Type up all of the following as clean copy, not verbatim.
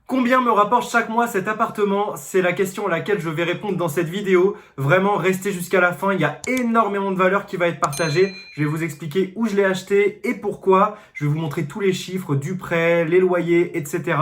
Combien me rapporte chaque mois cet appartement? C'est la question à laquelle je vais répondre dans cette vidéo. Vraiment, restez jusqu'à la fin, il y a énormément de valeur qui va être partagée. Je vais vous expliquer où je l'ai acheté et pourquoi. Je vais vous montrer tous les chiffres du prêt, les loyers, etc.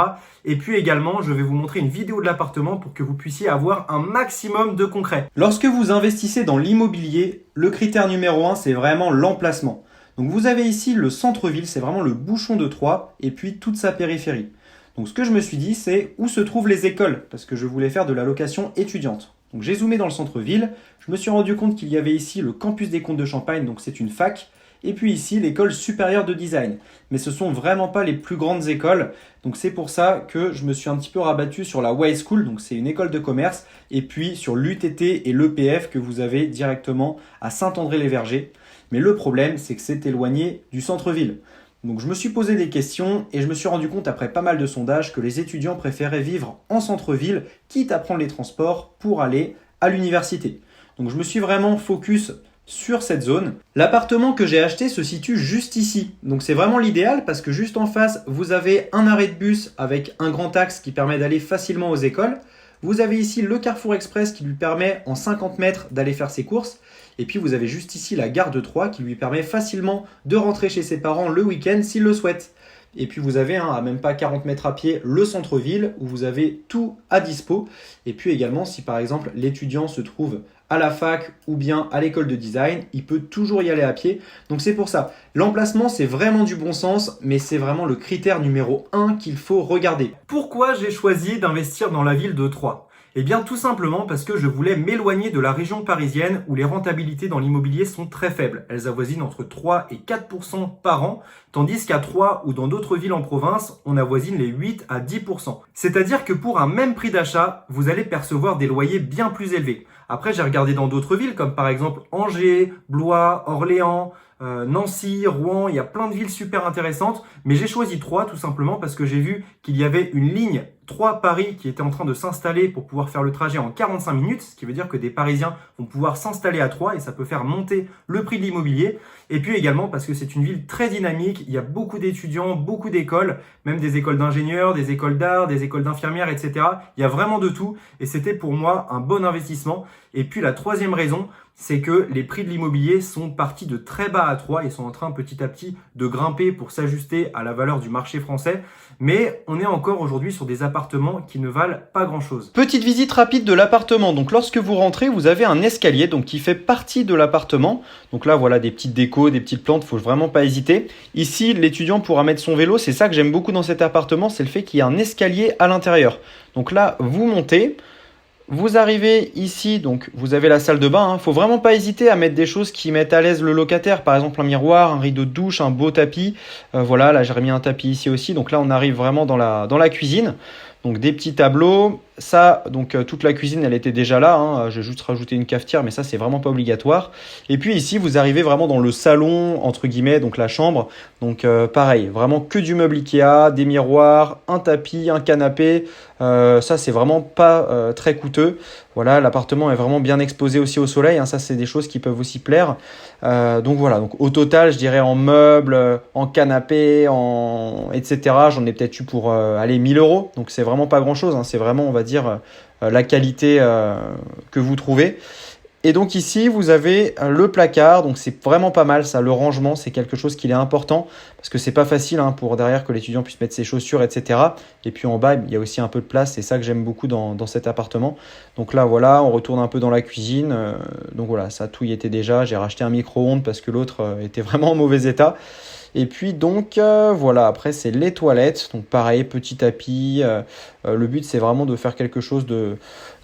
Et puis également, je vais vous montrer une vidéo de l'appartement pour que vous puissiez avoir un maximum de concret. Lorsque vous investissez dans l'immobilier, le critère numéro 1, c'est vraiment l'emplacement. Donc vous avez ici le centre-ville, c'est vraiment le bouchon de Troyes, et puis toute sa périphérie. Donc ce que je me suis dit, c'est où se trouvent les écoles, parce que je voulais faire de la location étudiante. Donc j'ai zoomé dans le centre-ville, je me suis rendu compte qu'il y avait ici le campus des Comtes de Champagne, donc c'est une fac, et puis ici l'école supérieure de design. Mais ce sont vraiment pas les plus grandes écoles, donc c'est pour ça que je me suis un petit peu rabattu sur la Y School, donc c'est une école de commerce, et puis sur l'UTT et l'EPF que vous avez directement à Saint-André-les-Vergers. Mais le problème, c'est que c'est éloigné du centre-ville. Donc je me suis posé des questions et je me suis rendu compte après pas mal de sondages que les étudiants préféraient vivre en centre-ville, quitte à prendre les transports pour aller à l'université. Donc je me suis vraiment focus sur cette zone. L'appartement que j'ai acheté se situe juste ici. Donc c'est vraiment l'idéal parce que juste en face, vous avez un arrêt de bus avec un grand axe qui permet d'aller facilement aux écoles. Vous avez ici le Carrefour Express qui lui permet en 50 mètres d'aller faire ses courses. Et puis vous avez juste ici la gare de Troyes qui lui permet facilement de rentrer chez ses parents le week-end s'il le souhaite. Et puis vous avez à même pas 40 mètres à pied le centre-ville où vous avez tout à dispo. Et puis également si par exemple l'étudiant se trouve à la fac ou bien à l'école de design, il peut toujours y aller à pied. Donc c'est pour ça. L'emplacement c'est vraiment du bon sens, mais c'est vraiment le critère numéro 1 qu'il faut regarder. Pourquoi j'ai choisi d'investir dans la ville de Troyes? Eh bien tout simplement parce que je voulais m'éloigner de la région parisienne où les rentabilités dans l'immobilier sont très faibles. Elles avoisinent entre 3 et 4% par an, tandis qu'à Troyes ou dans d'autres villes en province, on avoisine les 8 à 10%. C'est-à-dire que pour un même prix d'achat, vous allez percevoir des loyers bien plus élevés. Après, j'ai regardé dans d'autres villes comme par exemple Angers, Blois, Orléans, Nancy, Rouen, il y a plein de villes super intéressantes, mais j'ai choisi Troyes tout simplement parce que j'ai vu qu'il y avait une ligne Troyes-Paris qui était en train de s'installer pour pouvoir faire le trajet en 45 minutes, ce qui veut dire que des Parisiens vont pouvoir s'installer à Troyes et ça peut faire monter le prix de l'immobilier. Et puis également parce que c'est une ville très dynamique, il y a beaucoup d'étudiants, beaucoup d'écoles, même des écoles d'ingénieurs, des écoles d'art, des écoles d'infirmières, etc. Il y a vraiment de tout et c'était pour moi un bon investissement. Et puis la troisième raison, c'est que les prix de l'immobilier sont partis de très bas à Troyes et sont en train petit à petit de grimper pour s'ajuster à la valeur du marché français. Mais on est encore aujourd'hui sur des appartements qui ne valent pas grand-chose. Petite visite rapide de l'appartement. Donc lorsque vous rentrez, vous avez un escalier donc qui fait partie de l'appartement. Donc là, voilà des petites décos, des petites plantes, faut vraiment pas hésiter. Ici, l'étudiant pourra mettre son vélo. C'est ça que j'aime beaucoup dans cet appartement, c'est le fait qu'il y a un escalier à l'intérieur. Donc là, vous montez. Vous arrivez ici, donc vous avez la salle de bain. Faut vraiment pas hésiter à mettre des choses qui mettent à l'aise le locataire. Par exemple, un miroir, un rideau de douche, un beau tapis. Voilà, là j'ai remis un tapis ici aussi. Donc là, on arrive vraiment dans la cuisine. Donc des petits tableaux. Ça, donc toute la cuisine, elle était déjà là. J'ai juste rajouté une cafetière, mais ça, c'est vraiment pas obligatoire. Et puis ici, vous arrivez vraiment dans le salon, entre guillemets, donc la chambre. Donc pareil, vraiment que du meuble Ikea, des miroirs, un tapis, un canapé. Ça, c'est vraiment pas très coûteux. Voilà, l'appartement est vraiment bien exposé aussi au soleil. Ça, c'est des choses qui peuvent aussi plaire. Donc voilà, donc au total, je dirais en meubles, en canapé, etc. J'en ai peut-être eu pour aller 1000 euros. Donc c'est vraiment pas grand-chose. C'est vraiment, on va dire, la qualité que vous trouvez. Et donc ici, vous avez le placard, donc c'est vraiment pas mal ça, le rangement, c'est quelque chose qui est important, parce que c'est pas facile pour derrière que l'étudiant puisse mettre ses chaussures, etc. Et puis en bas, il y a aussi un peu de place, c'est ça que j'aime beaucoup dans cet appartement. Donc là, voilà, on retourne un peu dans la cuisine, donc voilà, ça tout y était déjà, j'ai racheté un micro-ondes parce que l'autre était vraiment en mauvais état. Et puis donc voilà, après c'est les toilettes, donc pareil, petit tapis. Le but c'est vraiment de faire quelque chose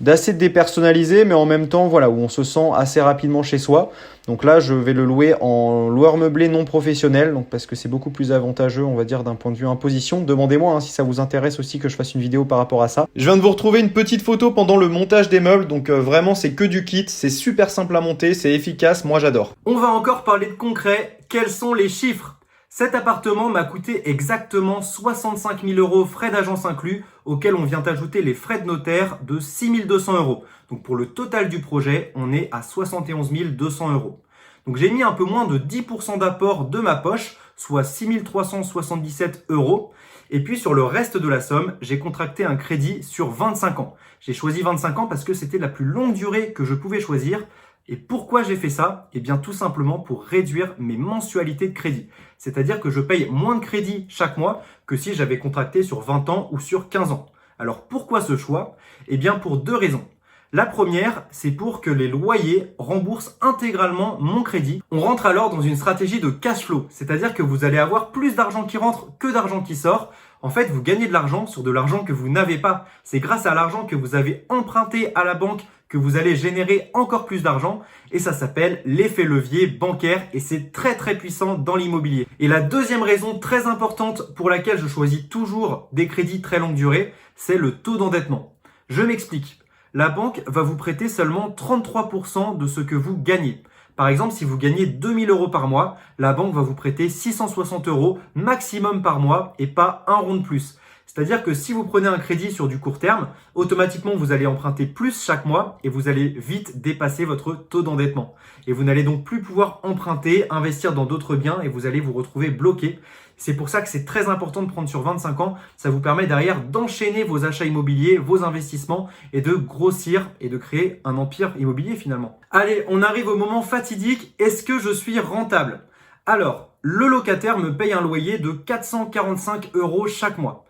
d'assez dépersonnalisé, mais en même temps voilà, où on se sent assez rapidement chez soi. Donc là je vais le louer en loueur meublé non professionnel, donc parce que c'est beaucoup plus avantageux on va dire d'un point de vue imposition. Demandez-moi si ça vous intéresse aussi que je fasse une vidéo par rapport à ça. Je viens de vous retrouver une petite photo pendant le montage des meubles, donc vraiment c'est que du kit, c'est super simple à monter, c'est efficace, moi j'adore. On va encore parler de concret. Quels sont les chiffres? Cet appartement m'a coûté exactement 65 000 euros frais d'agence inclus, auxquels on vient ajouter les frais de notaire de 6 200 euros. Donc pour le total du projet, on est à 71 200 euros. Donc j'ai mis un peu moins de 10% d'apport de ma poche, soit 6 377 euros. Et puis sur le reste de la somme, j'ai contracté un crédit sur 25 ans. J'ai choisi 25 ans parce que c'était la plus longue durée que je pouvais choisir. Et pourquoi j'ai fait ça? Eh bien tout simplement pour réduire mes mensualités de crédit. C'est-à-dire que je paye moins de crédit chaque mois que si j'avais contracté sur 20 ans ou sur 15 ans. Alors pourquoi ce choix? Eh bien pour deux raisons. La première, c'est pour que les loyers remboursent intégralement mon crédit. On rentre alors dans une stratégie de cash flow, c'est-à-dire que vous allez avoir plus d'argent qui rentre que d'argent qui sort. En fait, vous gagnez de l'argent sur de l'argent que vous n'avez pas. C'est grâce à l'argent que vous avez emprunté à la banque que vous allez générer encore plus d'argent et ça s'appelle l'effet levier bancaire et c'est très très puissant dans l'immobilier. Et la deuxième raison très importante pour laquelle je choisis toujours des crédits très longue durée, c'est le taux d'endettement. Je m'explique. La banque va vous prêter seulement 33% de ce que vous gagnez. Par exemple, si vous gagnez 2000 € par mois, la banque va vous prêter 660 € maximum par mois et pas un rond de plus. C'est-à-dire que si vous prenez un crédit sur du court terme, automatiquement vous allez emprunter plus chaque mois et vous allez vite dépasser votre taux d'endettement. Et vous n'allez donc plus pouvoir emprunter, investir dans d'autres biens et vous allez vous retrouver bloqué. C'est pour ça que c'est très important de prendre sur 25 ans. Ça vous permet derrière d'enchaîner vos achats immobiliers, vos investissements et de grossir et de créer un empire immobilier finalement. Allez, on arrive au moment fatidique. Est-ce que je suis rentable? Alors, le locataire me paye un loyer de 445 € chaque mois.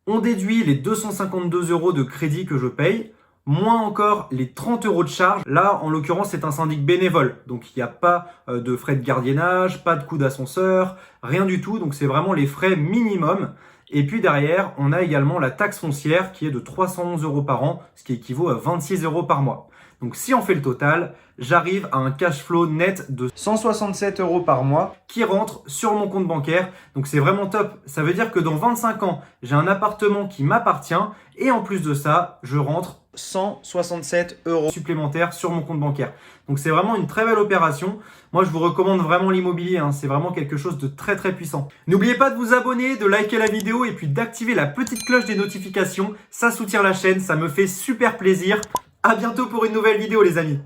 On déduit les 252 € de crédit que je paye, moins encore les 30 € de charge. Là, en l'occurrence, c'est un syndic bénévole. Donc, il n'y a pas de frais de gardiennage, pas de coût d'ascenseur, rien du tout. Donc, c'est vraiment les frais minimum. Et puis derrière, on a également la taxe foncière qui est de 311 € par an, ce qui équivaut à 26 € par mois. Donc si on fait le total, j'arrive à un cash flow net de 167 € par mois qui rentre sur mon compte bancaire. Donc c'est vraiment top. Ça veut dire que dans 25 ans, j'ai un appartement qui m'appartient et en plus de ça, je rentre 167 € supplémentaires sur mon compte bancaire. Donc c'est vraiment une très belle opération. Moi, je vous recommande vraiment l'immobilier. C'est vraiment quelque chose de très très puissant. N'oubliez pas de vous abonner, de liker la vidéo et puis d'activer la petite cloche des notifications. Ça soutient la chaîne, ça me fait super plaisir. À bientôt pour une nouvelle vidéo les amis.